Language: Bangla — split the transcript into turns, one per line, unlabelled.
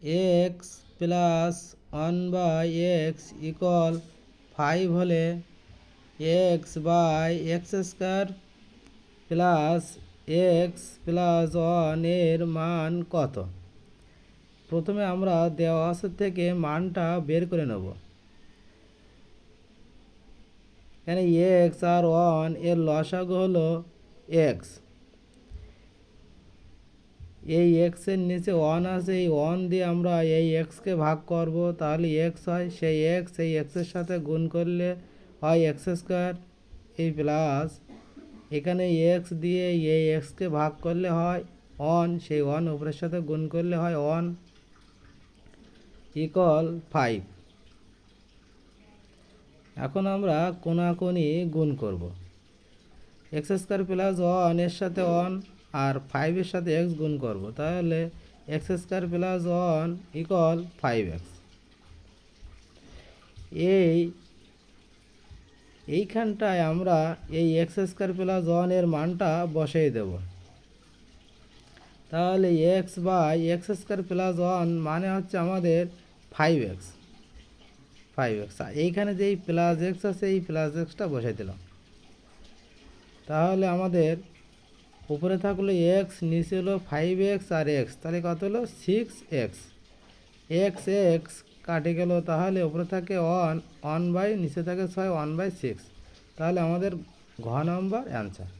এক্স প্লাস 1/x ইকুয়াল 5 হলে X by X square plus X plus 1 এর মান কত? প্রথমে আমরা দেওয়া আছে থেকে মানটা বের করে নেব। এখানে এক্স আর 1 এর লসাগু হলো এক্স। এই এক্সের নিচে 1 আছে, এই 1 দিয়ে আমরা এই এক্সকে ভাগ করব, তাহলে এক্স হয়। সেই এক্স এই এক্সের সাথে গুণ করলে হয় এক্স স্কোয়ার, এই প্লাস এখানে এক্স দিয়ে এই এক্সকে ভাগ করলে হয় 1, সেই 1 উপরের সাথে গুণ করলে হয় 1 ইকুয়াল 5। এখন আমরা কোনাকুনি গুণ করব। এক্স স্কোয়ার প্লাস 1 এর সাথে 1 আর 5 এর সাথে এক্স গুণ করব, তাহলে x square plus 1 equal 5x। এইখানটায় আমরা এই এক্স স্কোয়ার প্লাস 1 এর মানটা বসিয়ে দেব। তাহলে X by X square plus 1 মানে হচ্ছে আমাদের 5x। আর এইখানে যেই প্লাস এক্স আছে এই প্লাস এক্সটা বসাই দিলাম। তাহলে আমাদের উপরে থাকলো এক্স, নিচে হলো 5x আর এক্স, তাহলে কত হলো 6x। এক্স এক্স কাটে গেল, তাহলে উপরে থাকে 1 বাই নিচে থাকে 6, 1/6। তাহলে আমাদের ঘ নম্বর অ্যান্সার।